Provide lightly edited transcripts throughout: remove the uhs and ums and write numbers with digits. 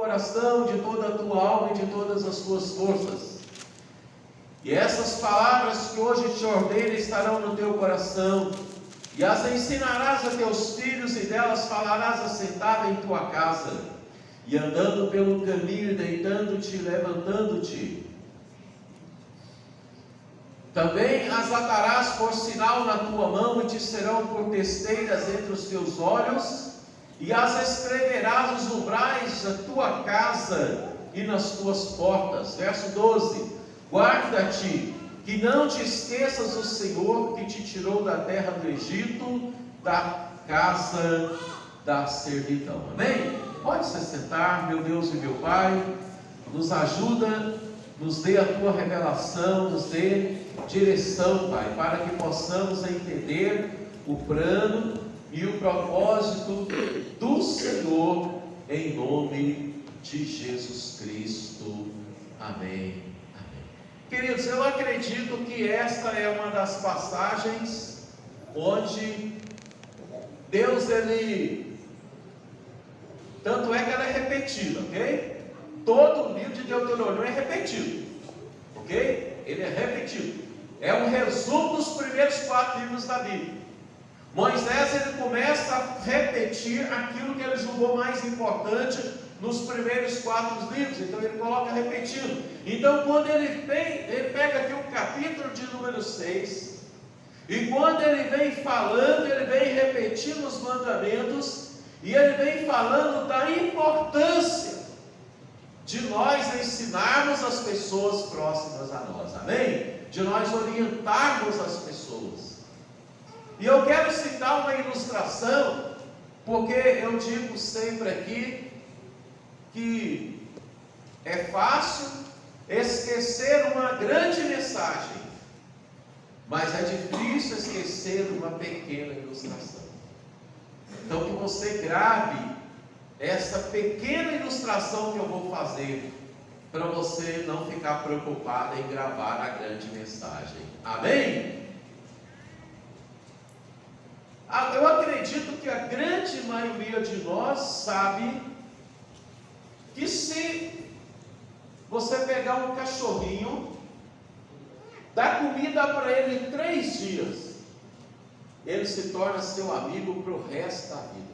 coração, de toda a tua alma e de todas as tuas forças. E essas palavras que hoje te ordeno estarão no teu coração, e as ensinarás a teus filhos, e delas falarás assentado em tua casa, e andando pelo caminho, deitando-te e levantando-te. Também as atarás por sinal na tua mão, e te serão por testeiras entre os teus olhos, e as escreverás nos umbrais da tua casa e nas tuas portas. Verso 12: guarda-te, que não te esqueças do Senhor, que te tirou da terra do Egito, da casa da servidão. Amém? Pode se sentar, meu Deus e meu Pai, nos ajuda, nos dê a tua revelação, nos dê direção, Pai, para que possamos entender o plano e o propósito do Senhor, em nome de Jesus Cristo. Amém. Amém. Queridos, eu acredito que esta é uma das passagens onde Deus, tanto é que ela é repetida, ok? Todo o livro de Deuteronômio é repetido, ok? Ele é repetido. É um resumo dos primeiros 4 livros da Bíblia. Moisés, ele começa a repetir aquilo que ele julgou mais importante nos primeiros 4 livros, então ele coloca repetindo. Então, quando ele pega aqui o capítulo de número 6, e quando ele vem falando, ele vem repetindo os mandamentos, e ele vem falando da importância de nós ensinarmos as pessoas próximas a nós, amém? De nós orientarmos as pessoas. E eu quero citar uma ilustração, porque eu digo sempre aqui que é fácil esquecer uma grande mensagem, mas é difícil esquecer uma pequena ilustração. Então, que você grave essa pequena ilustração que eu vou fazer, para você não ficar preocupado em gravar a grande mensagem. Amém? Eu acredito que a grande maioria de nós sabe que se você pegar um cachorrinho, dar comida para ele 3 dias, ele se torna seu amigo para o resto da vida.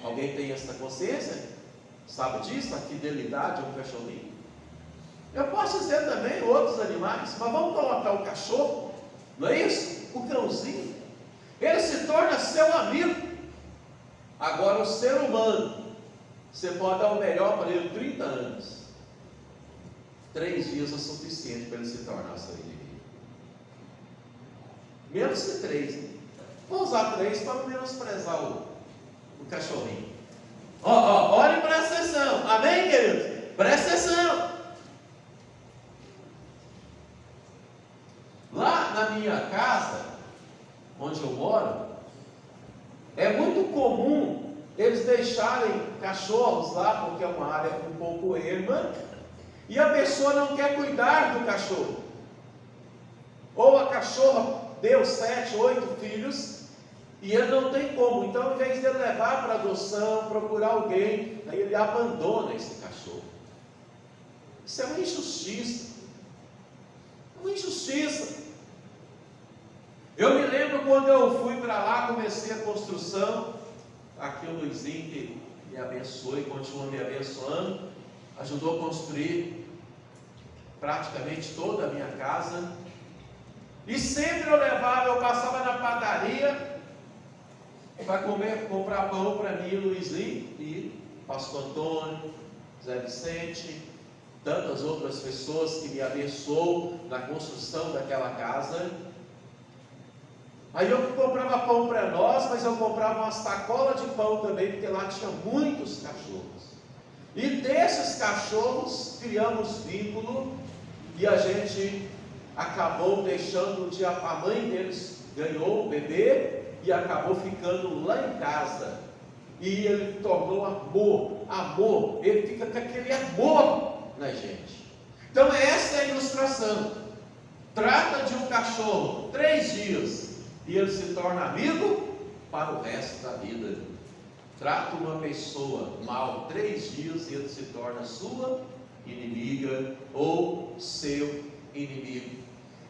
Alguém tem essa consciência? Sabe disso? A fidelidade a um cachorrinho? Eu posso dizer também outros animais, mas vamos colocar o cachorro, não é isso? O cãozinho, ele se torna seu amigo. Agora o ser humano, você pode dar o melhor para ele 30 anos, 3 dias é suficiente para ele se tornar seu inimigo. Menos que 3, né? Vou usar 3 para não menosprezar o cachorrinho. Olhe e presta atenção, amém, queridos? Presta atenção. Lá na minha casa, onde eu moro, é muito comum eles deixarem cachorros lá, porque é uma área um pouco erma, e a pessoa não quer cuidar do cachorro. Ou a cachorra deu 7, 8 filhos, e ele não tem como. Então, em vez de ele levar para adoção, procurar alguém, aí ele abandona esse cachorro. Isso é uma injustiça. É uma injustiça. Eu me lembro quando eu fui para lá, comecei a construção. Aqui o Luizinho, que me abençoou e continua me abençoando, ajudou a construir praticamente toda a minha casa. E sempre eu passava na padaria para comprar pão para mim e o Luizinho, e pastor Antônio, Zé Vicente, tantas outras pessoas que me abençoou na construção daquela casa. Aí eu comprava pão para nós, mas eu comprava uma sacola de pão também, porque lá tinha muitos cachorros. E desses cachorros criamos vínculo, e a gente acabou deixando um dia, a mãe deles ganhou um bebê e acabou ficando lá em casa. E ele tornou amor, ele fica com aquele amor na gente. Então essa é a ilustração. Trata de um cachorro 3 dias, e ele se torna amigo para o resto da vida. trata uma pessoa mal 3 dias e ele se torna sua inimiga ou seu inimigo.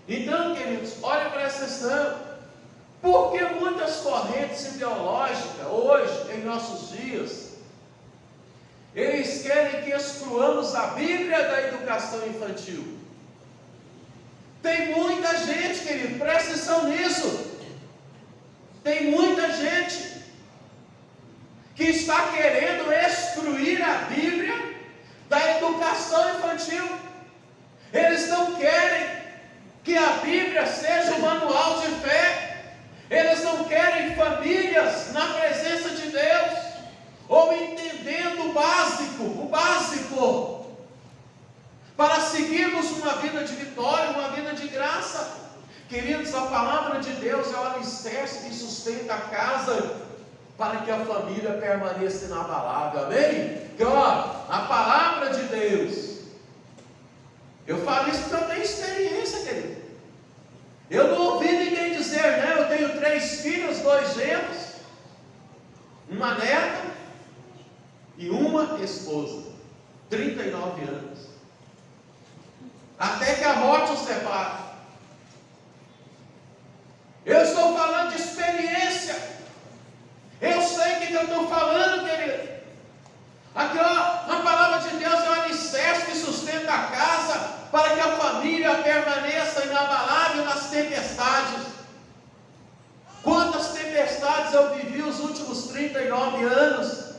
Então, queridos, olha para essa questão. Porque muitas correntes ideológicas hoje, em nossos dias, eles querem que excluamos a Bíblia da educação infantil. Tem muita gente, querido, presta atenção nisso. Tem muita gente que está querendo excluir a Bíblia da educação infantil. Eles não querem que a Bíblia seja o manual de fé. Eles não querem famílias na presença de Deus, ou entendendo o básico, para seguirmos uma vida de vitória, uma vida de graça. Queridos, a palavra de Deus é o alicerce que sustenta a casa, para que a família permaneça inabalável, amém? Porque, a palavra de Deus, eu falo isso porque eu tenho experiência, querido. Eu não ouvi ninguém dizer, né? Eu tenho 3 filhos, 2 genros, uma neta e uma esposa, 39 anos, até que a morte os separe. Eu estou falando de experiência. Eu sei o que eu estou falando, querido. Aqui, a palavra de Deus é o alicerce que sustenta a casa, para que a família permaneça inabalável nas tempestades. Quantas tempestades eu vivi os últimos 39 anos?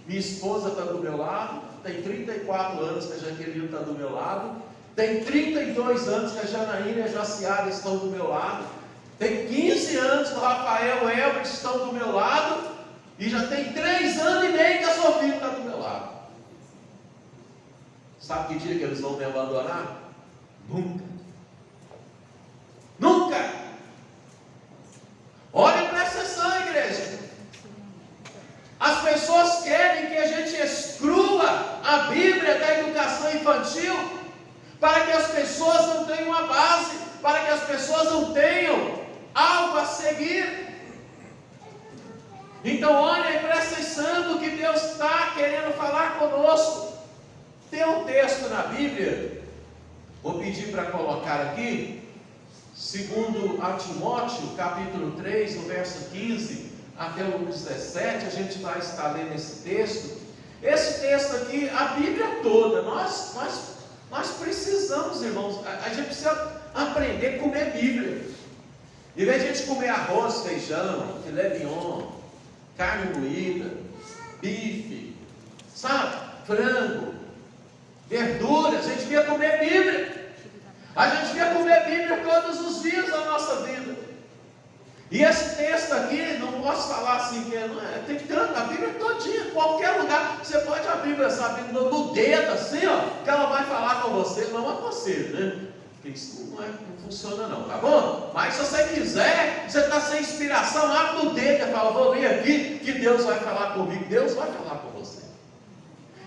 Minha esposa está do meu lado, tem 34 anos que a Jaqueline está do meu lado, tem 32 anos que a Janaína e a Jaciara estão do meu lado, tem 15 anos que o Rafael e o Elbert estão do meu lado, e já tem 3 anos e meio que a Sofia está do meu lado. Sabe que dia que eles vão me abandonar? Nunca. Nunca. Olhem para essa sessão, igreja. As pessoas querem que a gente exclua a Bíblia da educação infantil, para que as pessoas não tenham uma base, para que as pessoas não tenham algo a seguir. Então olhem para essa sessão que Deus está querendo falar conosco. Tem um texto na Bíblia, vou pedir para colocar aqui, segundo a Timóteo, capítulo 3, no verso 15 até o 17, a gente vai estar lendo esse texto. Esse texto aqui, a Bíblia toda, nós precisamos, irmãos, a gente precisa aprender a comer Bíblia. Em vez de a gente comer arroz, feijão, filé mignon, carne moída, bife, sabe, frango, verduras, a gente devia comer Bíblia. A gente devia comer Bíblia todos os dias da nossa vida. E esse texto aqui, não posso falar assim, tem tanto, a Bíblia todinha, qualquer lugar, você pode abrir essa Bíblia no dedo assim, que ela vai falar com você, não a você, né? Porque isso não funciona não, tá bom? Mas se você quiser, você está sem inspiração, abre no dedo e fala, vou ler aqui, que Deus vai falar comigo. Deus vai falar com você.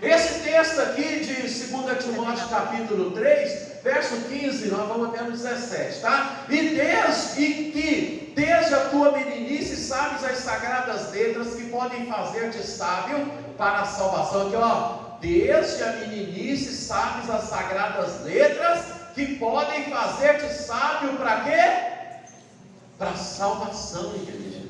Esse texto aqui de 2 Timóteo capítulo 3, verso 15, nós vamos até no 17, tá? E desde a tua meninice sabes as sagradas letras que podem fazer-te sábio para a salvação. Aqui, desde a meninice sabes as sagradas letras que podem fazer-te sábio para quê? Para a salvação, igreja.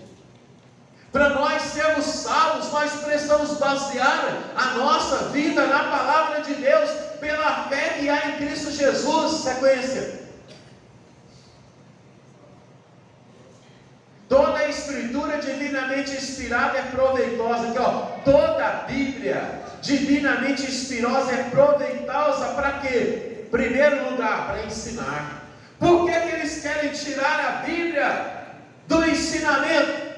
Para nós sermos salvos, nós precisamos basear a nossa vida na palavra de Deus, pela fé que há em Cristo Jesus. Sequência. Toda a escritura divinamente inspirada é proveitosa. Aqui, toda a Bíblia divinamente inspirada é proveitosa para quê? Primeiro lugar, para ensinar. Por que eles querem tirar a Bíblia do ensinamento?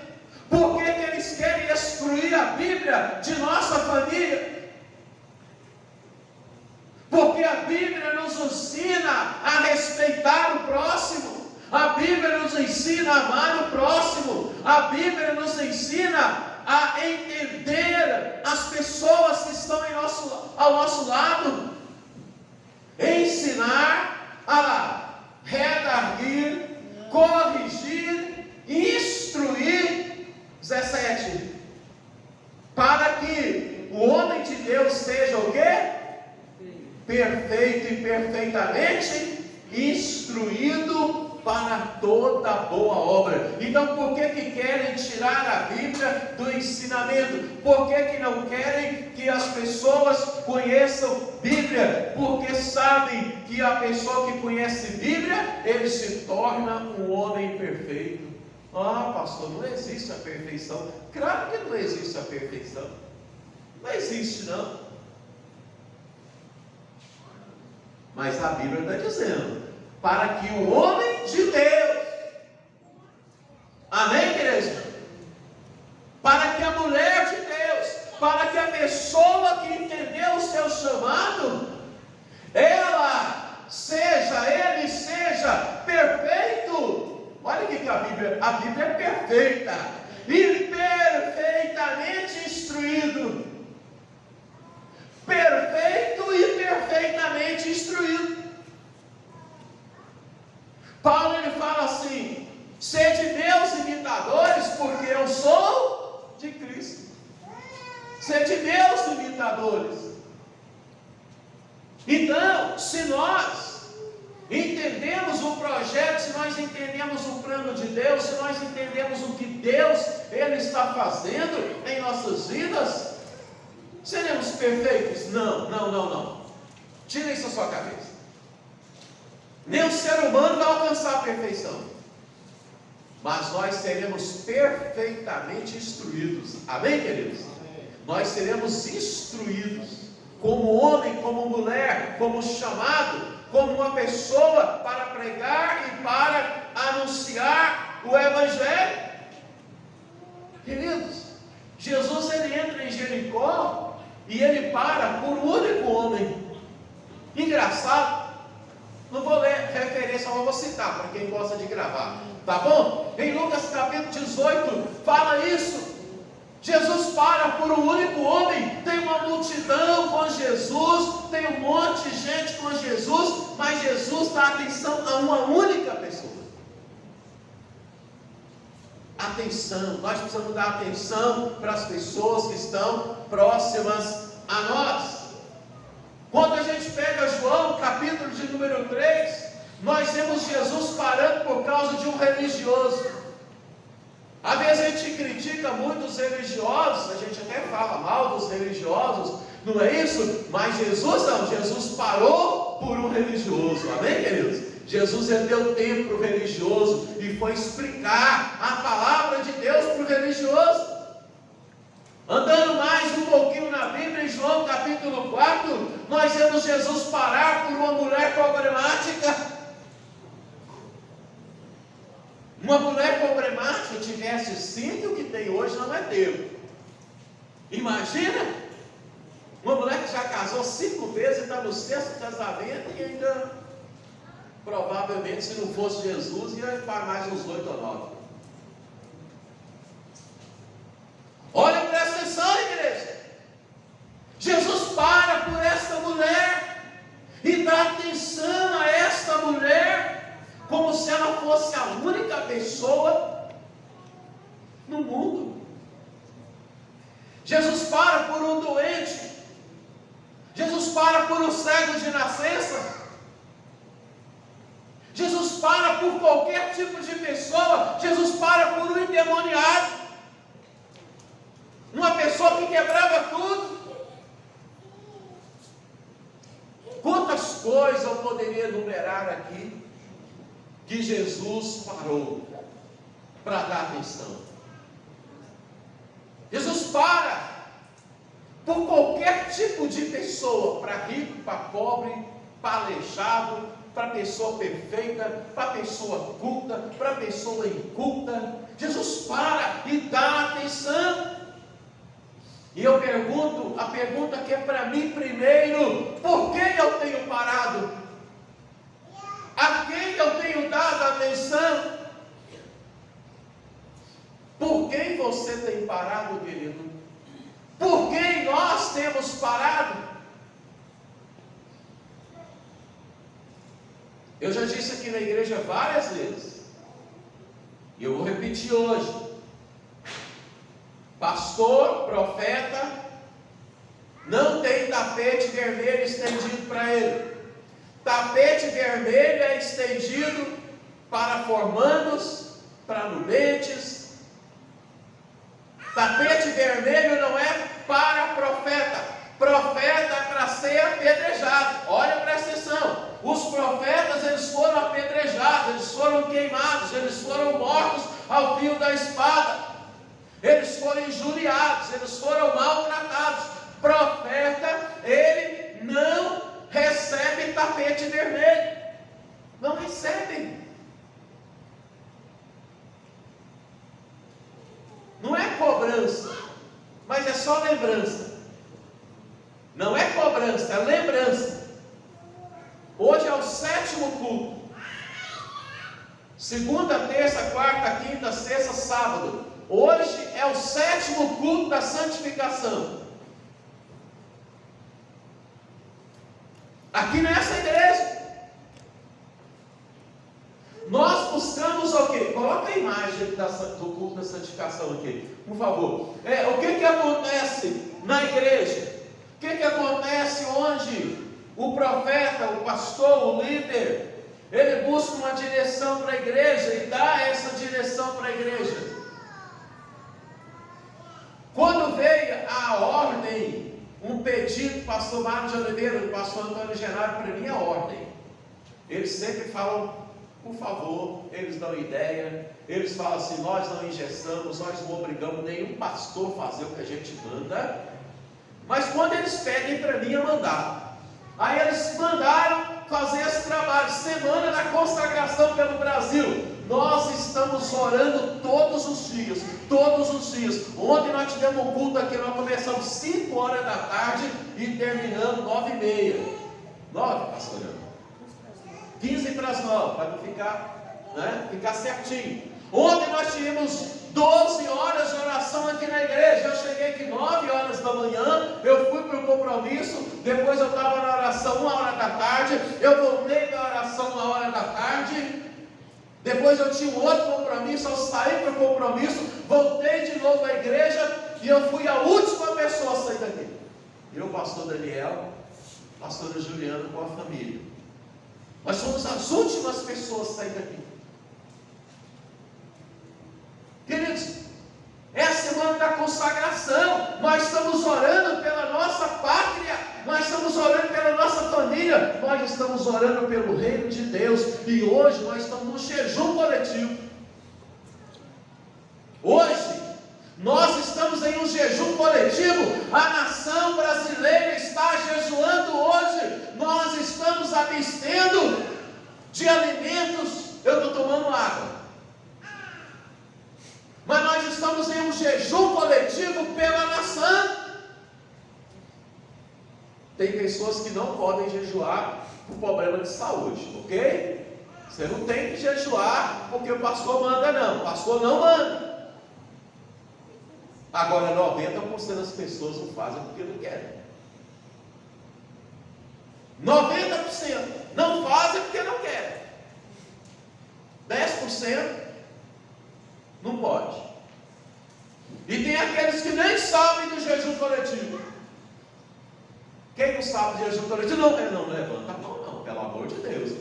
Por que eles querem excluir a Bíblia de nossa família? Porque a Bíblia nos ensina a respeitar o próximo. A Bíblia nos ensina a amar o próximo. A Bíblia nos ensina a entender as pessoas que estão ao nosso lado. Ensinar a redarguir, corrigir, instruir. 17. Deus seja o quê? Perfeito e perfeitamente instruído para toda boa obra. Então, por que querem tirar a Bíblia do ensinamento? Por que não querem que as pessoas conheçam Bíblia? Porque sabem que a pessoa que conhece Bíblia, ele se torna um homem perfeito. Ah, pastor, não existe a perfeição. Claro que não existe a perfeição. Não existe, não. Mas a Bíblia está dizendo, para que o homem de Deus, amém, igreja? Para que a mulher de Deus, para que a pessoa que entendeu o seu chamado, ele seja perfeito. Olha o que a Bíblia é perfeita e perfeitamente instruído. Perfeito e perfeitamente instruído. Paulo ele fala assim: sede meus imitadores, porque eu sou de Cristo. Sede meus imitadores. Então, se nós entendemos o projeto, se nós entendemos o plano de Deus, se nós entendemos o que Deus ele está fazendo em nossas vidas, seremos perfeitos? Não. Tira isso da sua cabeça. Nem o ser humano vai alcançar a perfeição. Mas nós seremos perfeitamente instruídos. Amém, queridos? Amém. Nós seremos instruídos como homem, como mulher, como chamado, como uma pessoa para pregar e para anunciar o Evangelho. Queridos, Jesus ele entra em Jericó e ele para por um único homem. Engraçado. Não vou ler referência, mas vou citar para quem gosta de gravar, tá bom? Em Lucas capítulo 18 fala isso. Jesus para por um único homem. Tem uma multidão com Jesus, tem um monte de gente com Jesus, mas Jesus dá atenção a uma única pessoa. Atenção, nós precisamos dar atenção para as pessoas que estão próximas a nós. Quando a gente pega João, capítulo de número 3, nós vemos Jesus parando por causa de um religioso. Às vezes a gente critica muito os religiosos, a gente até fala mal dos religiosos, não é isso? Mas Jesus não, Jesus parou por um religioso, amém, queridos? Jesus ele deu tempo para o religioso e foi explicar a palavra de Deus para o religioso. Andando mais um pouquinho na Bíblia, em João capítulo 4, nós vemos Jesus parar por uma mulher problemática. Uma mulher problemática tivesse cinto, o que tem hoje não é teu. Imagina, uma mulher que já casou 5 vezes e está no 6º casamento e ainda, provavelmente, se não fosse Jesus, ia para mais uns 8 ou 9. Olha, presta atenção, igreja. Jesus para por esta mulher e dá atenção a esta mulher como se ela fosse a única pessoa no mundo. Jesus para por um doente. Jesus para por um cego de nascença. Jesus para por qualquer tipo de pessoa. Jesus para por um endemoniado. Uma pessoa que quebrava tudo. Quantas coisas eu poderia enumerar aqui que Jesus parou para dar atenção? Jesus para por qualquer tipo de pessoa, para rico, para pobre, para aleijado, para pessoa perfeita, para pessoa culta, para pessoa inculta. Jesus para e dá atenção. E eu pergunto, a pergunta que é para mim primeiro: por que eu tenho parado? A quem eu tenho dado atenção? Por quem você tem parado, querido? Por quem nós temos parado? Eu já disse aqui na igreja várias vezes, e eu vou repetir hoje: pastor, profeta, não tem tapete vermelho estendido para ele. Tapete vermelho é estendido para formandos, para nubentes. Tapete vermelho não é para profeta. Profeta é para ser apedrejado. Olha, presta atenção. Os profetas, eles foram apedrejados, eles foram queimados, eles foram mortos ao fio da espada. Eles foram injuriados, eles foram maltratados. Profeta, ele não recebe tapete vermelho. Não recebe. Não é cobrança, mas é só lembrança. Não é cobrança, é lembrança. Hoje é o 7º culto. Segunda, terça, quarta, quinta, sexta, sábado. Hoje é o 7º culto da santificação. Aqui nessa igreja. Nós buscamos o quê? Coloca a imagem do culto da santificação aqui, por favor. O que acontece na igreja? O que acontece onde o profeta, o pastor, o líder, ele busca uma direção para a igreja e dá essa direção para a igreja? Quando veio a ordem, um pedido do pastor Mário de Oliveira, do pastor Antônio Genaro, para mim a ordem. Eles sempre falam, por favor, eles dão ideia, eles falam assim, nós não engessamos, nós não obrigamos nenhum pastor a fazer o que a gente manda, mas quando eles pedem para mim, eu mandar. Aí eles mandaram fazer esse trabalho, semana da consagração pelo Brasil. Nós estamos orando todos os dias, todos os dias. Ontem nós tivemos um culto aqui, nós começamos 5 horas da tarde e terminamos 9h30. 9, pastor? 15 para as 9, para não ficar certinho. Ontem nós tivemos 12 horas de oração aqui na igreja. Eu cheguei aqui 9 horas da manhã, eu fui para o compromisso, depois eu estava na oração 1 hora da tarde, eu voltei da oração 1 hora da tarde, depois eu tinha um outro compromisso, eu saí para o compromisso, voltei de novo à igreja e eu fui a última pessoa a sair daqui. Eu, pastor Daniel, pastora Juliana com a família. Nós somos as últimas pessoas a sair daqui. Queridos, é a semana da consagração. Nós estamos orando pela nossa pátria, nós estamos orando pela nossa família, nós estamos orando pelo reino de Deus. E hoje nós estamos no jejum coletivo. Hoje nós estamos em um jejum coletivo. A nação brasileira está jejuando hoje. Nós estamos abstendo de alimentos. Eu estou tomando água. Mas nós estamos em um jejum coletivo pela nação. Tem pessoas que não podem jejuar por problema de saúde, ok? Você não tem que jejuar porque o pastor manda, não. O pastor não manda. Agora 90% das pessoas não fazem porque não querem. 90% não fazem porque não querem. 10% não pode. E tem aqueles que nem sabem do jejum coletivo. Quem não sabe do jejum coletivo, não levanta a mão, não, pelo amor de Deus.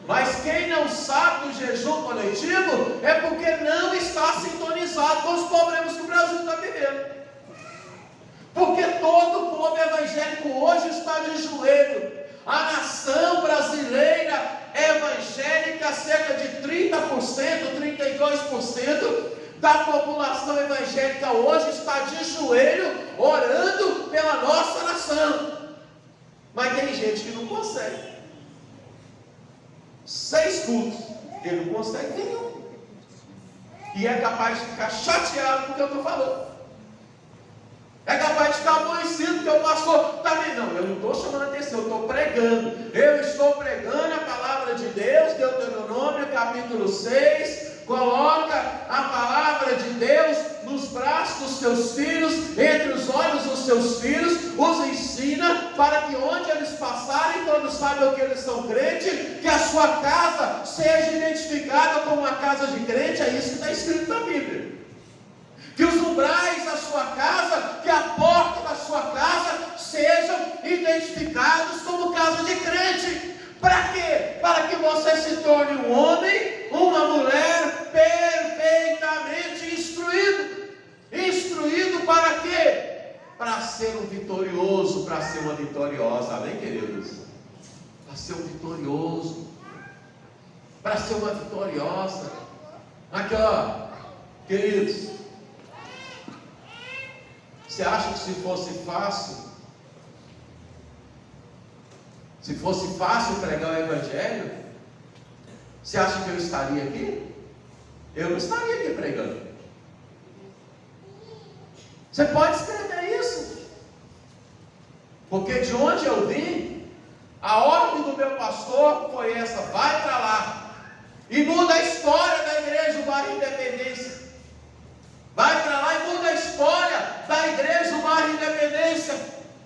Mas quem não sabe do jejum coletivo é porque não está sintonizado com os problemas que o Brasil está vivendo. Porque todo o povo evangélico hoje está de joelho. A nação brasileira evangélica, cerca de 30%, 32% da população evangélica hoje está de joelho, orando pela nossa nação. Mas tem gente que não consegue. 6 cultos, ele não consegue nenhum. E é capaz de ficar chateado com o que eu estou falando. É capaz de ficar aborrecido porque o pastor está vendo. Não, eu não estou chamando a atenção, eu estou pregando. Eu estou pregando a palavra de Deus, Deuteronômio capítulo 6. Coloca a palavra de Deus nos braços dos teus filhos, entre os olhos dos teus filhos, os ensina para que onde eles passarem, todos saibam que eles são crentes, que a sua casa seja identificada como uma casa de crente. É isso que está escrito na Bíblia. Que os umbrais da sua casa, que a porta da sua casa sejam identificados como casa de crente. Para quê? Para que você se torne um homem, uma mulher perfeitamente instruído. Instruído para quê? Para ser um vitorioso, para ser uma vitoriosa. Amém, queridos? Para ser um vitorioso, para ser uma vitoriosa. Aqui, ó, queridos, você acha que se fosse fácil pregar o Evangelho, você acha que eu estaria aqui? Eu não estaria aqui pregando. Você pode escrever isso, porque de onde eu vim, a ordem do meu pastor foi essa: vai para lá e muda a história da igreja do bairro Independência. Vai para lá e muda a história da igreja do bairro Independência.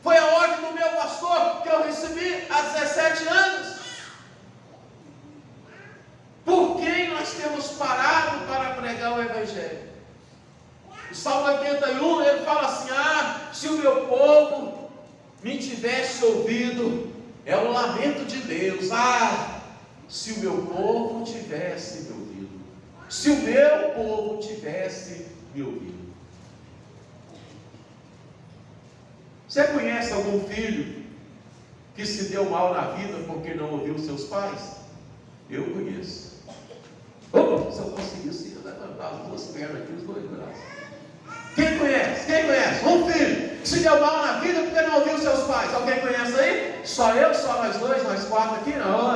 Foi a ordem do meu pastor que eu recebi há 17 anos. Por quem nós temos parado para pregar o Evangelho? O Salmo 81, ele fala assim: se o meu povo me tivesse ouvido, é o lamento de Deus. Se o meu povo tivesse me ouvido. Se o meu povo tivesse me ouvido. Você conhece algum filho que se deu mal na vida porque não ouviu seus pais? Eu conheço. Se eu conseguisse levantar as duas pernas aqui, os dois braços. Quem conhece? Quem conhece? Um filho que se deu mal na vida porque não ouviu seus pais. Alguém conhece aí? Só eu, só nós dois, nós quatro aqui? Não,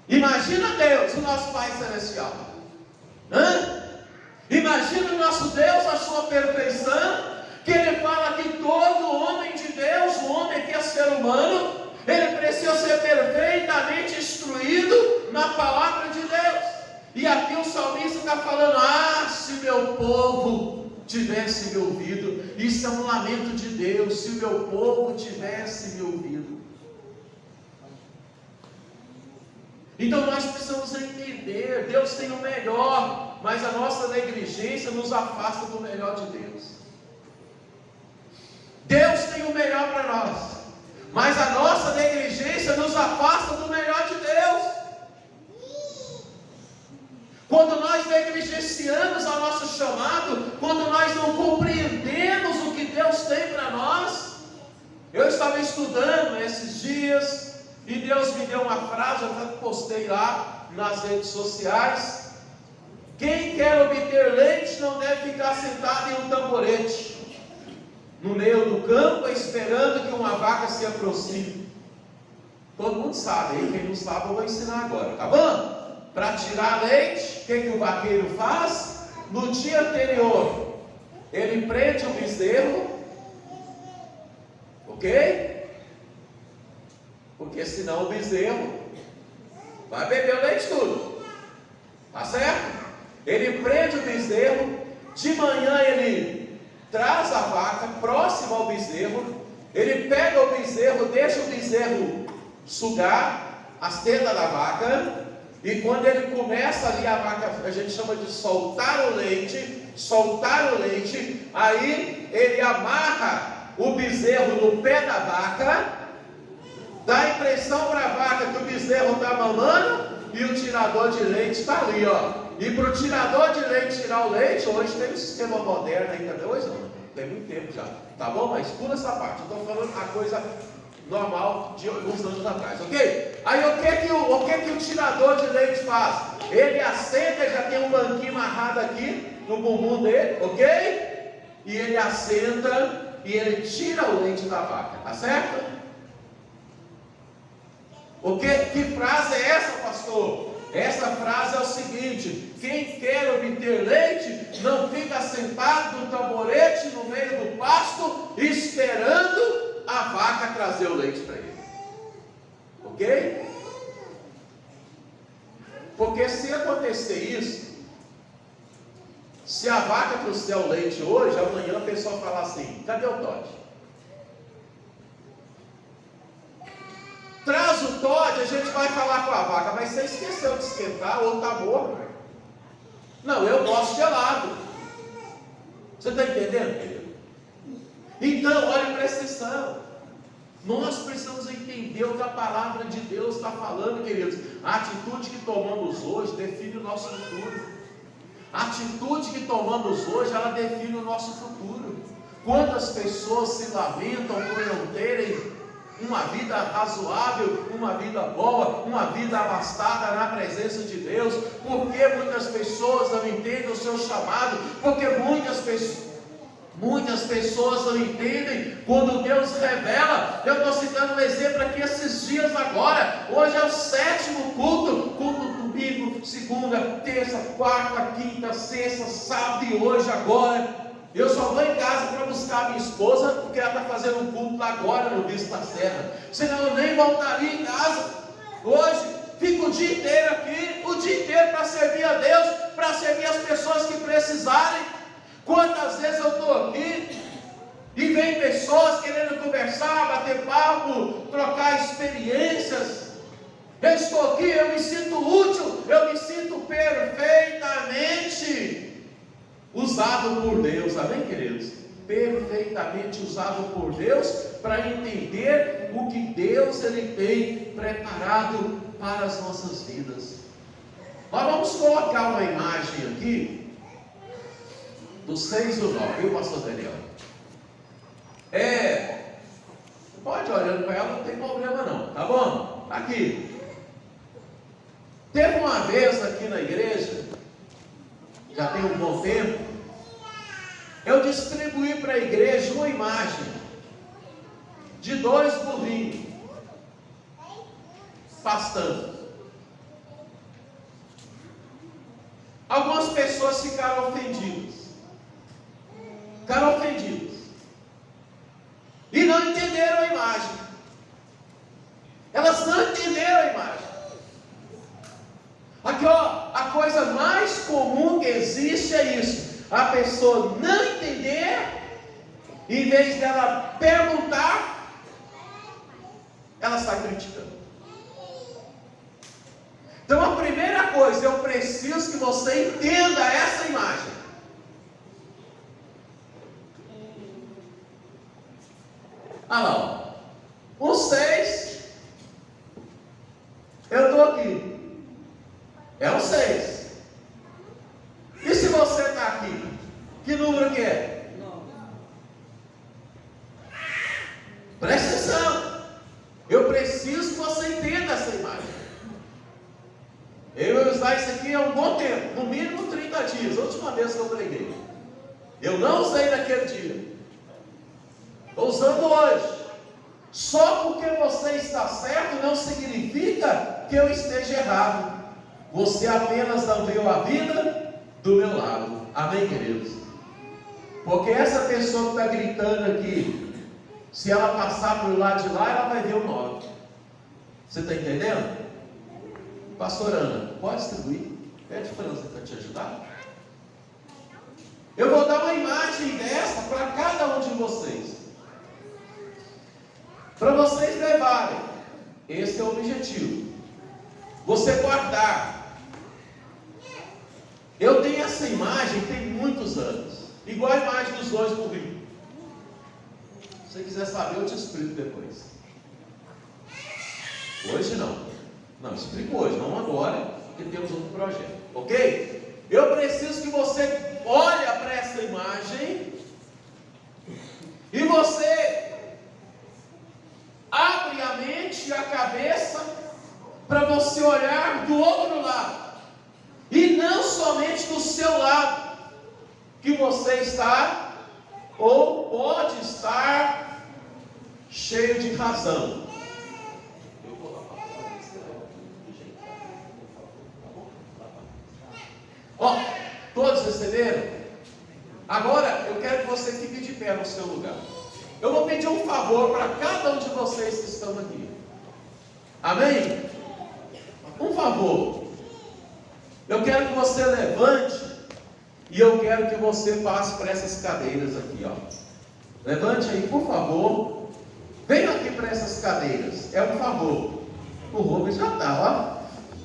Imagina Deus, o nosso Pai Celestial. Imagina o nosso Deus, a sua perfeição, que Ele fala que todo homem de Deus, o homem que é ser humano, ele precisa ser perfeitamente instruído na palavra de Deus. E aqui o salmista está falando: se meu povo tivesse me ouvido. Isso é um lamento de Deus: se o meu povo tivesse me ouvido. Então nós precisamos entender, Deus tem o melhor, mas a nossa negligência nos afasta do melhor de Deus. Deus tem o melhor para nós, mas a nossa negligência nos afasta do melhor de Deus. Quando nós negligenciamos o nosso chamado, quando nós não compreendemos o que Deus tem para nós. Eu estava estudando esses dias, e Deus me deu uma frase, eu até postei lá nas redes sociais: quem quer obter leite não deve ficar sentado em um tamborete no meio do campo, esperando que uma vaca se aproxime. Todo mundo sabe, hein? Quem não sabe eu vou ensinar agora, tá bom? Para tirar leite, o que o vaqueiro faz? No dia anterior, ele prende o bezerro, ok? Porque senão o bezerro vai beber o leite tudo, tá certo? Ele prende o bezerro, de manhã ele traz a vaca próxima ao bezerro, ele pega o bezerro, deixa o bezerro sugar as tetas da vaca, e quando ele começa ali, a vaca, a gente chama de soltar o leite, aí ele amarra o bezerro no pé da vaca, dá a impressão para a vaca que o bezerro está mamando, e o tirador de leite está ali, ó. E para o tirador de leite tirar o leite, hoje tem um sistema moderno aí também, hoje não, tem muito tempo já, tá bom? Mas pula essa parte, eu estou falando a coisa normal de alguns anos atrás, ok? Aí o que o tirador de leite faz? Ele assenta, já tem um banquinho amarrado aqui no bumbum dele, ok? E ele assenta e ele tira o leite da vaca, tá certo? Que frase é essa, pastor? Essa frase é o seguinte: quem quer obter leite não fica sentado no tamborete no meio do pasto esperando a vaca trazer o leite para ele, ok? Porque se acontecer isso, se a vaca trouxer o leite hoje, amanhã a pessoa falar assim: cadê o Todd? Traz o Todd, a gente vai falar com a vaca: mas você esqueceu de esquentar ou está morno? Não, eu gosto gelado. Você está entendendo, querido? Então, olha, presta atenção. Nós precisamos entender o que a palavra de Deus está falando, queridos. A atitude que tomamos hoje define o nosso futuro. A atitude que tomamos hoje, ela define o nosso futuro. Quantas pessoas se lamentam por não terem uma vida razoável, uma vida boa, uma vida abastada na presença de Deus? Porque muitas pessoas não entendem o seu chamado, porque muitas pessoas não entendem quando Deus revela. Eu estou citando um exemplo aqui esses dias agora. Hoje é o 7º culto domingo, segunda, terça, quarta, quinta, sexta, sábado e hoje agora. Eu só vou em casa para buscar a minha esposa, porque ela está fazendo um culto agora no Vista da Serra. Senão eu nem voltaria em casa. Hoje, fico o dia inteiro aqui, o dia inteiro para servir a Deus, para servir as pessoas que precisarem. Quantas vezes eu estou aqui e vem pessoas querendo conversar, bater papo, trocar experiências. Eu estou aqui, eu me sinto útil, eu me sinto perfeitamente usado por Deus, amém, queridos? Perfeitamente usado por Deus para entender o que Deus ele tem preparado para as nossas vidas. Nós vamos colocar uma imagem aqui do 6 do 9, viu, pastor Daniel? Pode olhando para ela, não tem problema não, tá bom? Aqui. Teve uma vez aqui na igreja, já tem um bom tempo, eu distribuí para a igreja uma imagem de 2 burrinhos pastando. Algumas pessoas ficaram ofendidas. E não entenderam a imagem. Elas não entenderam a imagem. Aqui, ó, a coisa mais comum que existe é isso. A pessoa não entender, em vez dela perguntar, ela está criticando. Então a primeira coisa, eu preciso que você entenda essa imagem. Olha lá, ó. O 6, eu estou aqui. É o 6. E se você está aqui? Que número que é? 9. Presta atenção. Eu preciso que você entenda essa imagem. Eu vou usar isso aqui há um bom tempo, no mínimo 30 dias. A última vez que eu preguei, eu não usei naquele dia. Estou usando hoje. Só porque você está certo não significa que eu esteja errado. Você apenas não viu a vida do meu lado. Amém, queridos? Porque essa pessoa que está gritando aqui, se ela passar para o lado de lá, ela vai ver o 9. Você está entendendo? Pastor Ana, pode distribuir? Pede para França para te ajudar. Eu vou dar uma imagem dessa para cada um de vocês. Para vocês levarem. Esse é o objetivo. Você guardar. Eu tenho essa imagem tem muitos anos. Igual a imagem dos 2 burrinhos. Se você quiser saber, eu te explico depois. Hoje não. Não, explico hoje, não agora, porque temos outro projeto. Ok? Eu preciso que você olhe para essa imagem e você abre a mente e a cabeça para você olhar do outro lado. E não somente do seu lado, que você está, ou pode estar, cheio de razão. Ó, todos receberam? Agora eu quero que você fique de pé no seu lugar. Eu vou pedir um favor para cada um de vocês que estão aqui. Amém? Um favor. Eu quero que você levante e eu quero que você passe por essas cadeiras aqui, ó. Levante aí, por favor. Venha aqui para essas cadeiras. É um favor. O Rubens já está, ó.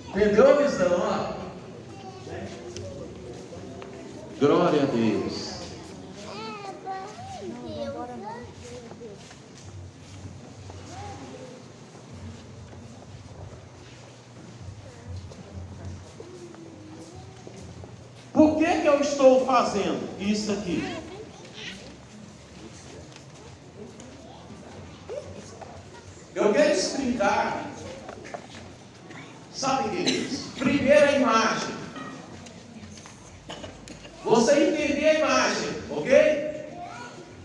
Entendeu a visão, ó? Glória a Deus. por que eu estou fazendo isso aqui? Eu quero explicar, sabe, queridos? Primeira imagem. Você entender a imagem, ok?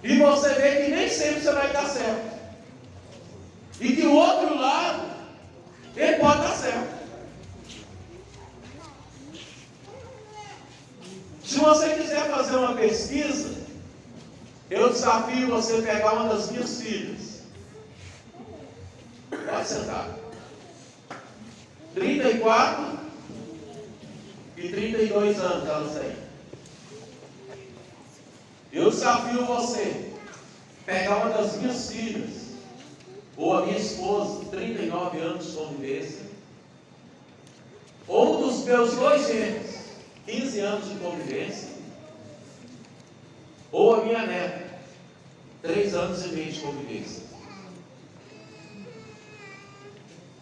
E você vê que nem sempre você vai estar certo. E que o outro lado, ele pode estar certo. Se você quiser fazer uma pesquisa, eu desafio você a pegar uma das minhas filhas. Pode sentar. 34 e 32 anos elas têm. Eu desafio você a pegar uma das minhas filhas, ou a minha esposa, 39 anos de convivência, ou um dos meus dois gêmeos, 15 anos de convivência, ou a minha neta, 3 anos e meio de convivência.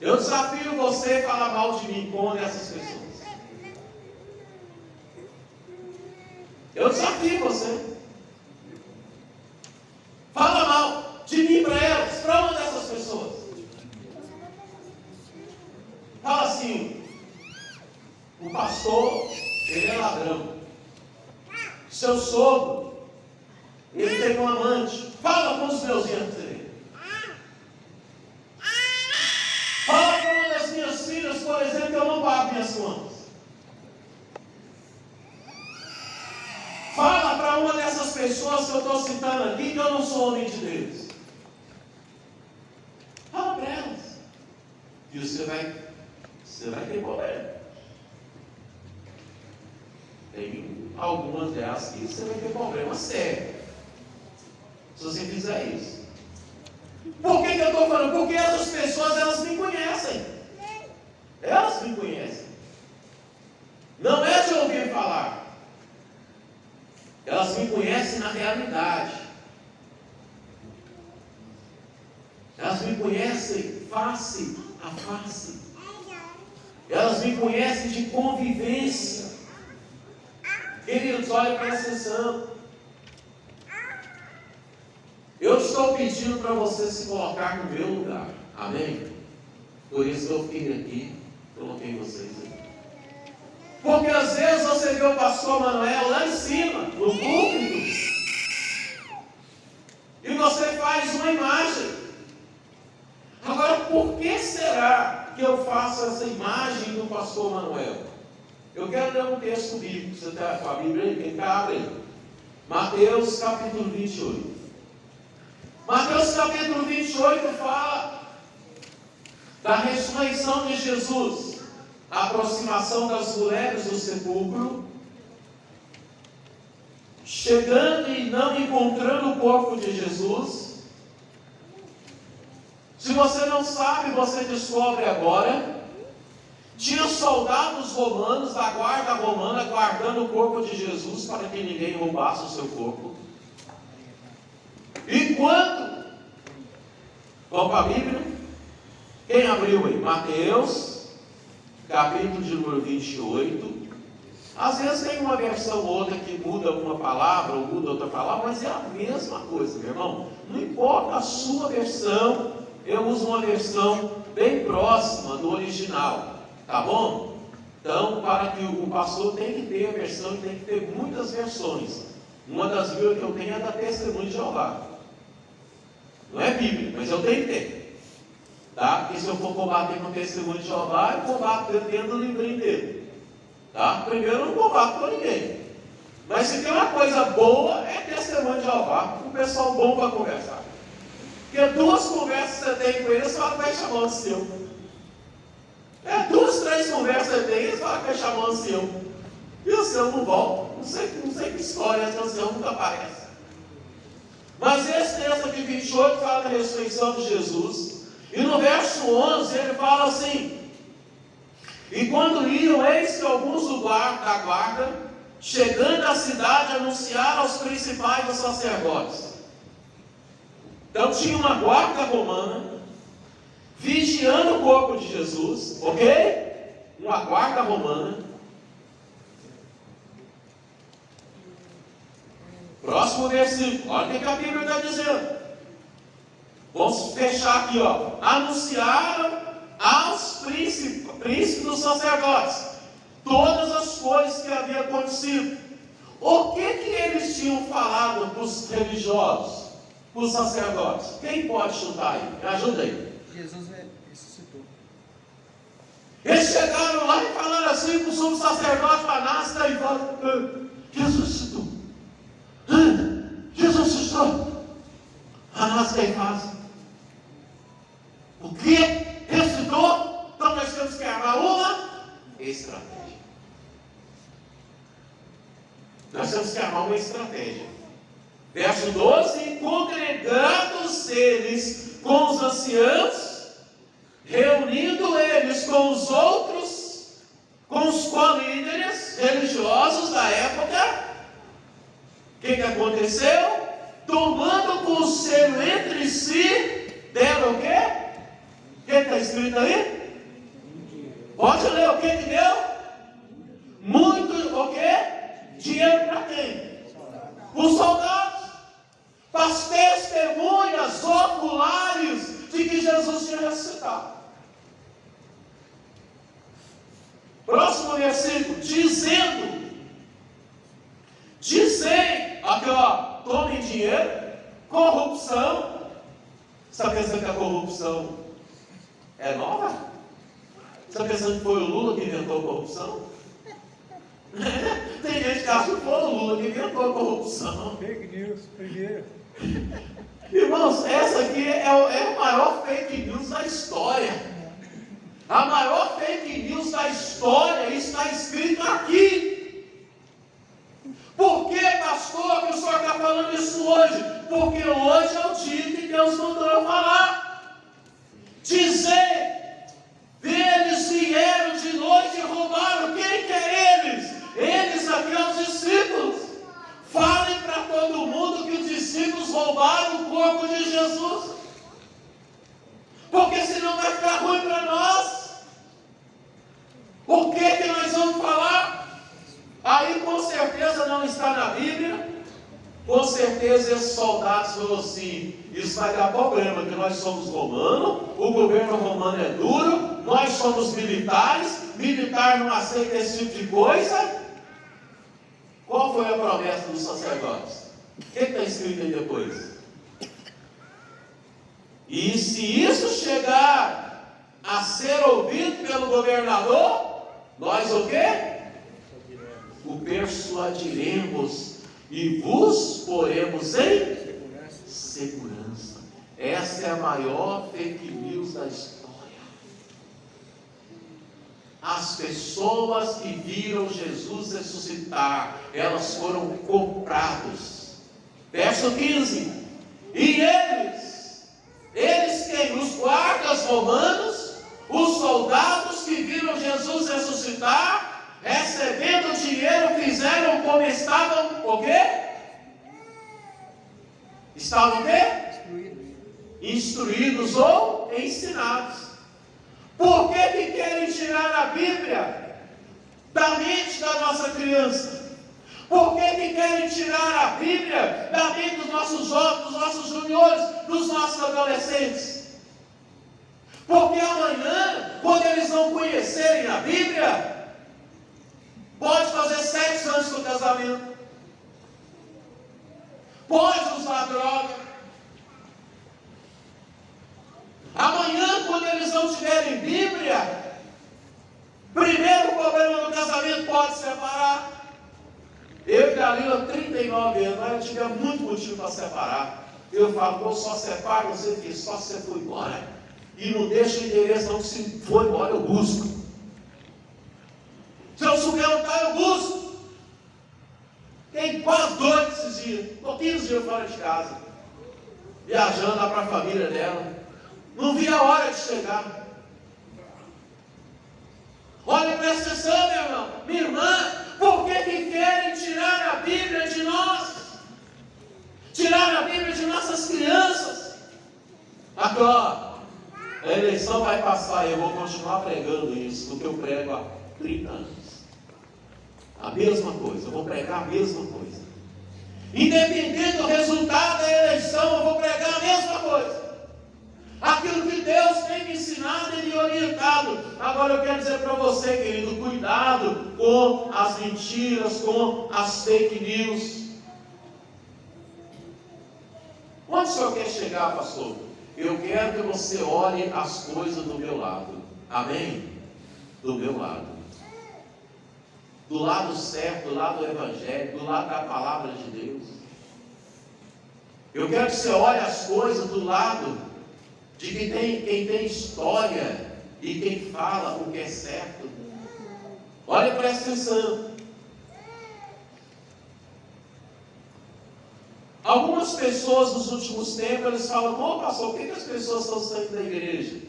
Eu desafio você a falar mal de mim com essas pessoas. Eu desafio você. Fala mal de mim para elas, para uma dessas pessoas. Fala assim: o pastor, ele é ladrão. Seu sogro, ele tem um amante. Fala com os meus genros dele. Fala para uma das minhas filhas, por exemplo, que eu não pago minhas contas. Fala para uma dessas pessoas que eu estou citando aqui que eu não sou homem de Deus. Fala para elas. E você vai ter problema. Tem algumas delas que você vai ter problema sério se você fizer isso. Por que eu estou falando? Porque essas pessoas, elas me conhecem. Elas me conhecem. Não é de ouvir falar. Elas me conhecem na realidade. Elas me conhecem face a face. Elas me conhecem de convivência. Queridos, olha para essa atenção. Eu estou pedindo para você se colocar no meu lugar. Amém? Por isso eu fiquei aqui, coloquei vocês aí. Porque às vezes você vê o pastor Manuel lá em cima, no púlpito, e você faz uma imagem. Agora, por que será que eu faço essa imagem do pastor Manuel? Eu quero ler um texto bíblico. Você está com a Bíblia aí? Quem está, abre aí. Mateus capítulo 28. Mateus capítulo 28 fala da ressurreição de Jesus, a aproximação das mulheres do sepulcro, chegando e não encontrando o corpo de Jesus. Se você não sabe, você descobre agora. Tinha soldados romanos, da guarda romana, guardando o corpo de Jesus para que ninguém roubasse o seu corpo. E quando, vamos para a Bíblia? Quem abriu aí? Mateus, capítulo de número 28. Às vezes tem uma versão ou outra que muda uma palavra, ou muda outra palavra, mas é a mesma coisa, meu irmão. Não importa a sua versão, eu uso uma versão bem próxima do original, tá bom? Então, para que o pastor tem que ter a versão, e tem que ter muitas versões. Uma das Bíblias que eu tenho é da Testemunho de Jeová. Não é Bíblia, mas eu tenho que ter. Tá? Porque se eu for combater com o Testemunho de Jeová, eu combato dentro do livrinho dele. Tá? Primeiro, eu não combato com ninguém. Mas se tem uma coisa boa, é Testemunho de Jeová. Um pessoal bom para conversar. Porque 2 conversas que você tem com eles, você fala que vai chamar o ancião. 2, 3 conversas que você tem, eles falam que vai chamar o ancião. E o ancião não volta. Não sei que história, esse ancião nunca aparece. Mas esse texto aqui, 28, fala da ressurreição de Jesus. E no verso 11, ele fala assim: e quando iam, eis que alguns da guarda, chegando à cidade, anunciaram aos principais dos sacerdotes. Então tinha uma guarda romana, vigiando o corpo de Jesus, ok? Uma guarda romana. Próximo versículo, olha o que a Bíblia está dizendo. Vamos fechar aqui, ó. Anunciaram aos príncipes dos sacerdotes todas as coisas que haviam acontecido. O que eles tinham falado para os religiosos, para os sacerdotes? Quem pode chutar aí? Me ajuda aí. Jesus ressuscitou. Eles chegaram lá e falaram assim para o sumo sacerdote, para Anás, e falaram: Jesus ressuscitou. Jesus ressuscitou. Anás, Caifás. O que? Ressuscitou? Então nós temos que armar uma estratégia. Nós temos que armar uma estratégia. Verso 12: congregados eles com os anciãos, reunindo eles com os outros, com os colíderes religiosos da época, o que aconteceu? Tomando conselho entre si, deram o quê? O que está escrito aí? Pode ler o que deu? Muito o quê? Dinheiro para quem? Os soldados. Para as testemunhas oculares de que Jesus tinha ressuscitado. Próximo versículo. Dizem, aqui ó, tomem dinheiro, corrupção. Você está pensando que a corrupção é nova? Você está pensando que foi o Lula que inventou a corrupção? Tem gente que acha que foi o Lula que inventou a corrupção. Fake news, primeiro. Irmãos, essa aqui é a maior fake news da história. A maior fake news da história está escrito aqui. Por que, pastor, que o senhor está falando isso hoje? Porque hoje é o dia que Deus mandou eu falar. Dizer, eles vieram de noite e roubaram. Quem que é eles? Eles aqui são os discípulos. Falem para todo mundo que os discípulos roubaram o corpo de Jesus. Porque senão vai ficar ruim para nós. O que nós vamos falar? Aí com certeza não está na Bíblia. Com certeza esses soldados falaram assim: isso vai dar problema, que nós somos romanos, o governo romano é duro, nós somos militares, militar não aceita esse tipo de coisa. Qual foi a promessa dos sacerdotes? O que está escrito aí depois? E se isso chegar a ser ouvido pelo governador, nós o quê? O persuadiremos e vos poremos em segurança. Essa é a maior fake news da história. As pessoas que viram Jesus ressuscitar, elas foram compradas. Verso 15. E eles quem? Os guardas romanos, os soldados que viram Jesus ressuscitar, recebendo dinheiro, fizeram como estavam, o quê? Estavam o quê? Instruídos ou ensinados. Por que querem tirar a Bíblia da mente da nossa criança? Por que querem tirar a Bíblia da mente dos nossos jovens, dos nossos juniores, dos nossos adolescentes? Porque amanhã, quando eles não conhecerem a Bíblia, pode fazer sexo antes do casamento, pode usar droga. Amanhã, quando eles não tiverem Bíblia, primeiro problema do casamento pode separar. Eu e Dalila, 39 anos, mas eu tive muito motivo para separar. Eu falo: eu só separo você, que só você foi embora. E não deixa o endereço, não, que se for embora eu busco. Se eu souber onde está, eu busco. Tem quase doido esses dias. Estou 15 dias fora de casa, viajando lá para a família dela. Não vi a hora de chegar. Olha, presta atenção, meu irmão, minha irmã. Por que querem tirar a Bíblia de nós? Tirar a Bíblia de nossas crianças? Aqui, ó, a eleição vai passar e eu vou continuar pregando isso, do que eu prego há 30 anos. A mesma coisa, eu vou pregar a mesma coisa. Independente do resultado da eleição, eu vou pregar a mesma coisa. Aquilo que Deus tem me ensinado e me orientado. Agora eu quero dizer para você, querido, cuidado com as mentiras, com as fake news. Onde o senhor quer chegar, pastor? Eu quero que você olhe as coisas do meu lado. Amém? Do meu lado. Do lado certo, do lado do Evangelho, do lado da palavra de Deus. Eu quero que você olhe as coisas do lado de quem tem história e quem fala o que é certo. Olha, presta atenção. Algumas pessoas nos últimos tempos, eles falam: pastor, por que as pessoas estão saindo da igreja?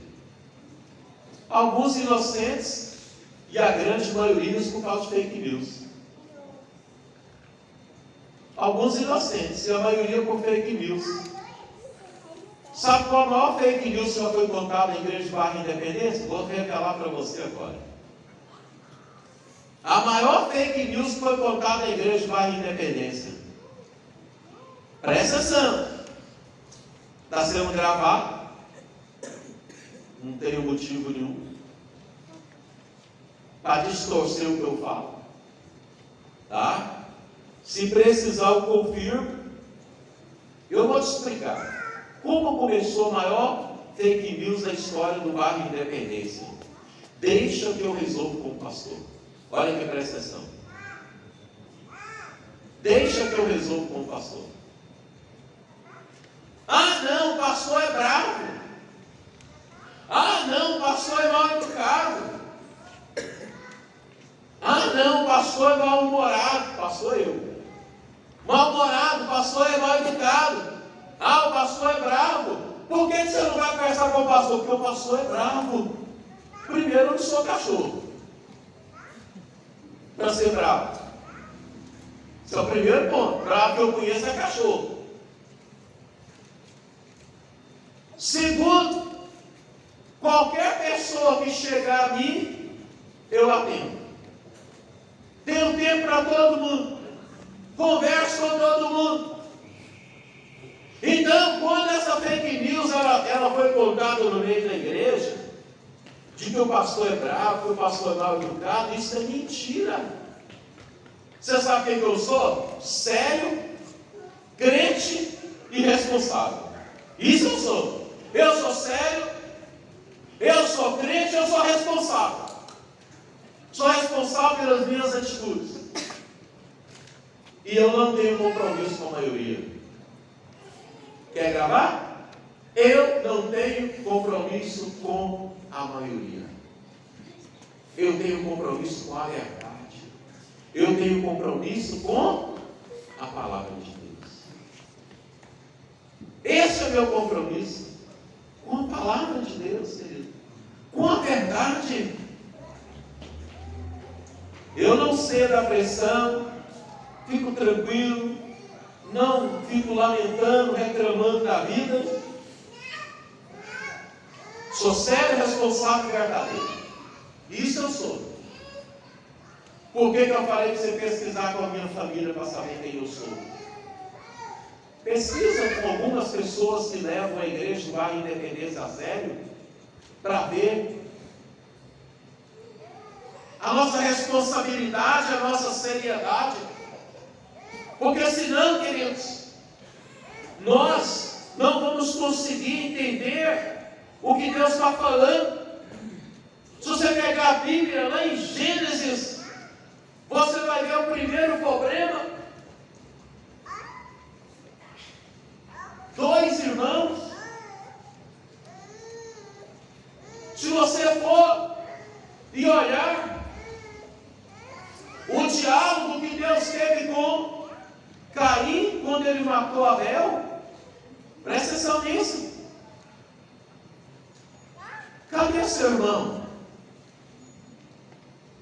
Alguns inocentes e a grande maioria por causa de fake news. Alguns inocentes e a maioria por fake news. Sabe qual a maior fake news que já foi contada na igreja de Bairro Independência? Vou revelar para você agora. A maior fake news que foi contada na igreja de Bairro Independência. Presta atenção. Está sendo gravado. Não tenho motivo nenhum para distorcer o que eu falo. Tá? Se precisar, eu confirmo. Eu vou te explicar como começou a maior fake news da história do bairro Independência. Deixa que eu resolvo com o pastor. Olha que presta atenção. Deixa que eu resolvo com o pastor. Ah, não, o pastor é bravo. Ah, não, o pastor é mal educado. Ah, não, o pastor é mal-humorado. Pastor eu. Mal-humorado, o pastor é mal educado. Ah, o pastor é bravo. Por que você não vai conversar com o pastor? Porque o pastor é bravo. Primeiro, eu não sou cachorro para ser bravo. Esse é o primeiro ponto. Bravo que eu conheço é cachorro. Segundo, qualquer pessoa que chegar a mim, eu atendo. Tenho tempo para todo mundo. Converso com todo mundo. Então, quando essa fake news ela foi contada no meio da igreja, de que o pastor é bravo, que o pastor é mal educado, isso é mentira. Você sabe quem que eu sou? Sério, crente e responsável. Isso eu sou. Eu sou sério, eu sou crente, eu sou responsável. Sou responsável pelas minhas atitudes. E eu não tenho compromisso com a maioria. Quer gravar? Eu não tenho compromisso com a maioria. Eu tenho compromisso com a verdade. Eu tenho compromisso com a palavra de Deus. Esse é o meu compromisso com a palavra de Deus, querido. Com a verdade. Eu não cedo à pressão, fico tranquilo, não fico lamentando, reclamando da vida. Sou sério, responsável e verdadeiro. Isso eu sou. Por que eu falei para você pesquisar com a minha família para saber quem eu sou? Pesquisa com algumas pessoas que levam a igreja do bairro Independência a sério, para ver a nossa responsabilidade, a nossa seriedade. Porque senão, queridos, nós não vamos conseguir entender o que Deus está falando. Se você pegar a Bíblia lá em Gênesis, você vai ver o primeiro problema. 2 irmãos. Se você for e olhar o diálogo que Deus teve com Caim quando ele matou Abel, presta atenção nisso. Cadê seu irmão?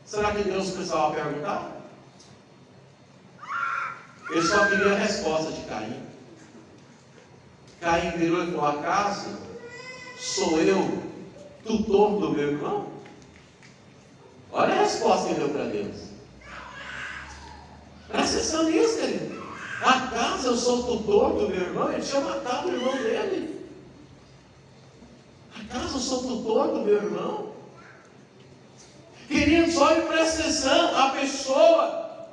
Será que Deus precisava perguntar? Ele só queria a resposta de Caim. Caim virou e falou: acaso sou eu tutor do meu irmão? Olha a resposta que ele deu para Deus. Presta atenção nisso, querido. Acaso eu sou tutor do meu irmão? Ele tinha matado o irmão dele. Acaso eu sou tutor do meu irmão? Queridos, olhe para essa atenção. A pessoa,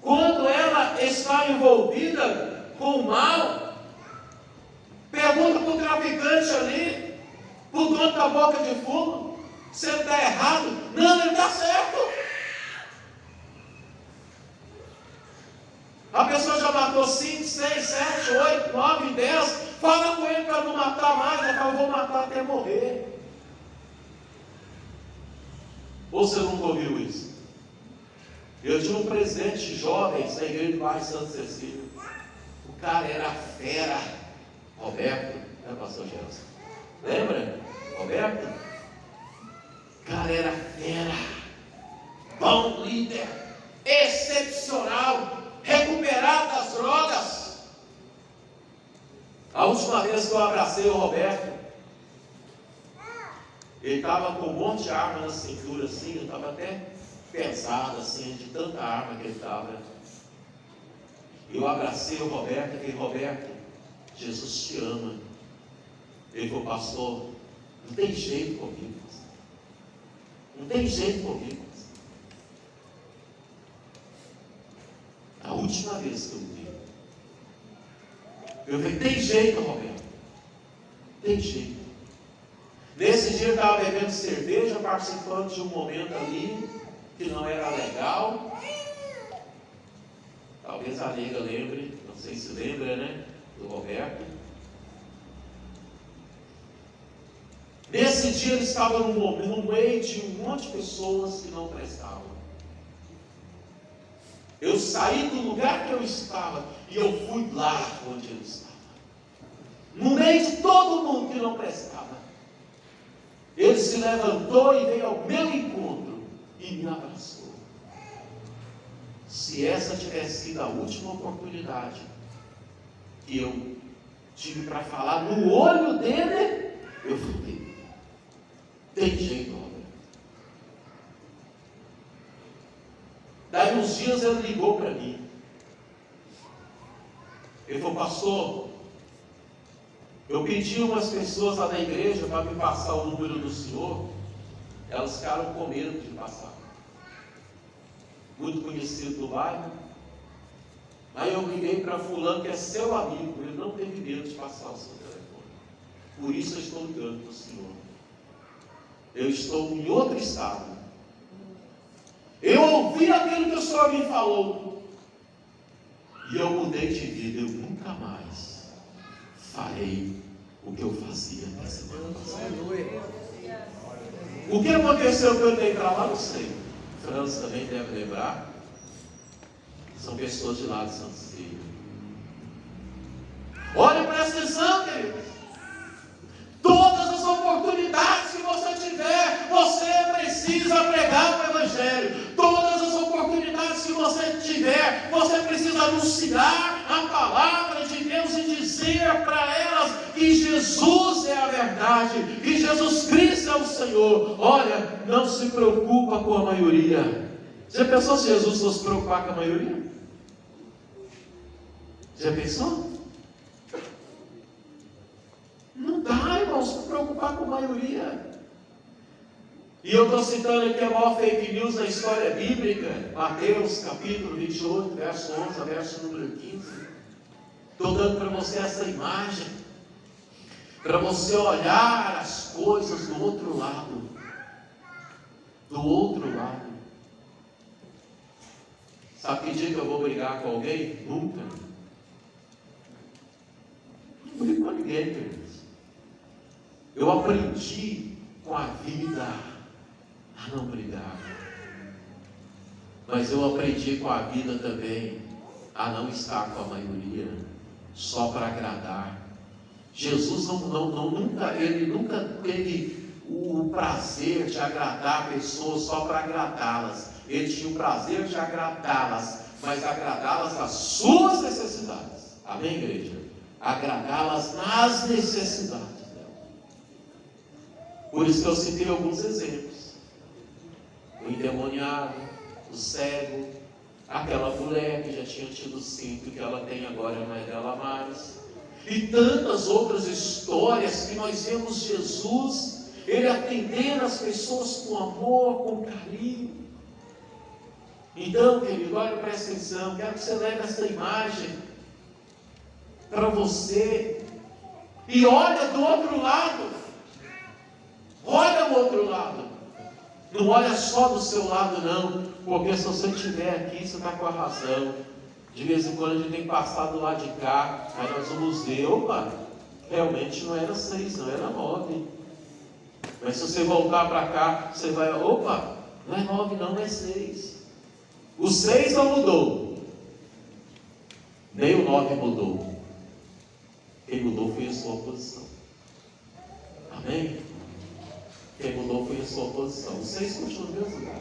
quando ela está envolvida com o mal, pergunta para o traficante ali, para o dono da boca de fumo, se ele está errado. Não, ele está certo. A pessoa já matou 5, 6, 7, 8, 9, 10. Fala com ele para não matar mais. Ele fala, vou matar até morrer. Ou você nunca ouviu isso? Eu tinha um presidente de jovens na igreja do bairro Santa Cecília. O cara era fera. Roberto, né, pastor Gelson? Lembra? Roberto? O cara era fera. Bom líder. Excepcional. Recuperado das drogas. A última vez que eu abracei o Roberto, ele estava com um monte de arma na cintura assim, eu estava até pesado assim, de tanta arma que ele estava. Eu abracei o Roberto e falei, Roberto, Jesus te ama. Ele falou, pastor, não tem jeito comigo. Não tem jeito comigo. A última vez que eu vi, eu falei, tem jeito, Roberto. Tem jeito. Nesse dia eu estava bebendo cerveja, participando de um momento ali que não era legal. Talvez a nega lembre, não sei se lembra, né? Do Roberto. Nesse dia ele estava no meio de um monte de pessoas que não prestavam. Eu saí do lugar que eu estava e eu fui lá onde ele estava. No meio de todo mundo que não prestava. Ele se levantou e veio ao meu encontro e me abraçou. Se essa tivesse sido a última oportunidade que eu tive para falar no olho dele, eu fiquei. Tem jeito, Roberto. Daí uns dias ele ligou para mim. Ele falou, pastor, eu pedi umas pessoas lá na igreja para me passar o número do senhor. Elas ficaram com medo de passar. Muito conhecido do bairro. Aí eu liguei para fulano, que é seu amigo. Ele não teve medo de passar o seu telefone. Por isso eu estou ligando para o senhor. Eu estou em outro estado. Eu ouvi aquilo que o senhor me falou. E eu mudei de vida. Eu nunca mais farei o que eu fazia na semana passada. O que aconteceu que eu dei para lá, não sei. França também deve lembrar. São pessoas de lá de Santa Cecília. Olha para essa atenção, queridos. Todas as oportunidades que você tiver, você precisa pregar o Evangelho. Todas as oportunidades que você tiver, você precisa anunciar a palavra de Deus e dizer para elas que Jesus é a verdade, que Jesus Cristo é o Senhor. Olha, não se preocupa com a maioria. Já pensou se Jesus fosse se preocupar com a maioria? Já pensou? Não dá, irmãos, se preocupar com a maioria. E eu estou citando aqui a maior fake news da história bíblica, Mateus capítulo 28, verso 11 a verso número 15. Estou dando para você essa imagem, para você olhar as coisas do outro lado. Do outro lado. Sabe que dia que eu vou brigar com alguém? Nunca. Não brigo com ninguém, queridos. Eu aprendi com a vida a não brigar. Mas eu aprendi com a vida também a não estar com a maioria, só para agradar. Jesus nunca teve o prazer de agradar pessoas só para agradá-las. Ele tinha o prazer de agradá-las, mas agradá-las nas suas necessidades. Amém, igreja? Agradá-las nas necessidades dela. Por isso que eu citei alguns exemplos. O endemoniado, o cego, aquela mulher que já tinha tido 5 que ela tem agora não é dela mais, e tantas outras histórias que nós vemos Jesus, Ele atendendo as pessoas com amor, com carinho. Então, querido, olha, presta atenção, quero que você leve essa imagem para você, e olha do outro lado, olha do outro lado, não olha só do seu lado não, porque se você estiver aqui, você está com a razão. De vez em quando a gente tem que passar do lado de cá, aí nós vamos ver, opa, realmente não era 6, não era 9. Mas se você voltar para cá, você vai, opa, não é 9 não, é 6. O 6 não mudou, nem o 9 mudou. Quem mudou foi a sua posição. Amém? Quem mudou foi a sua posição. O 6 continua no mesmo lugar.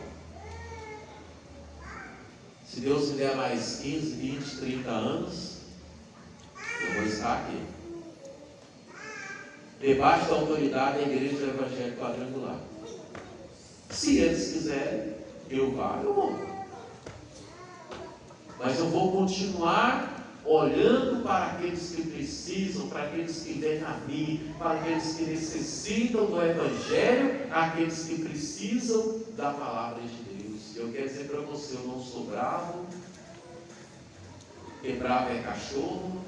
Se Deus me der mais 15, 20, 30 anos, eu vou estar aqui, debaixo da autoridade da Igreja do Evangelho Quadrangular. Se eles quiserem, eu vou. Mas eu vou continuar olhando para aqueles que precisam, para aqueles que vêm a mim, para aqueles que necessitam do Evangelho, aqueles que precisam da palavra de Deus. Eu quero dizer para você, eu não sou bravo, porque bravo é cachorro,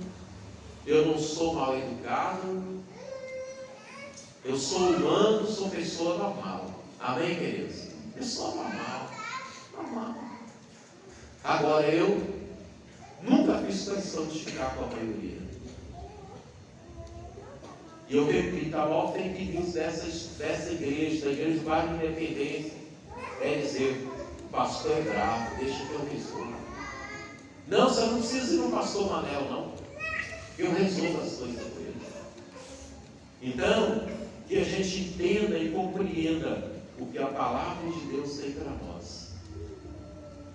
eu não sou mal educado, eu sou humano, sou pessoa normal. Amém, queridos? Pessoa normal. Agora eu nunca fiz questão de ficar com a maioria. E eu repito, a maior fake news dessa igreja, da Igreja do Bairro Independência, é dizer: o pastor é bravo, deixa que eu resolvo. Não, você não precisa ir no pastor Manel, não. Eu resolvo as coisas com ele. Então, que a gente entenda e compreenda o que a palavra de Deus tem para nós.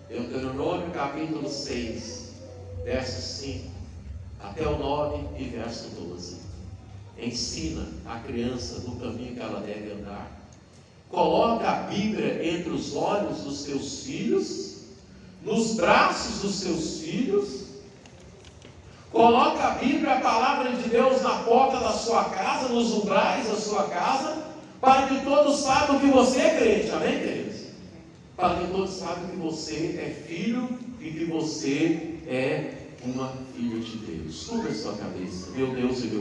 Deuteronômio capítulo 6, verso 5 até o 9 e verso 12. Ensina a criança no caminho que ela deve andar. Coloca a Bíblia entre os olhos dos teus filhos, nos braços dos teus filhos. Coloca a Bíblia, a palavra de Deus, na porta da sua casa, nos umbrais da sua casa, para que todos saibam que você é crente. Amém, queridos? Para que todos saibam que você é filho e que você é uma filha de Deus. Curva a sua cabeça, meu Deus e meu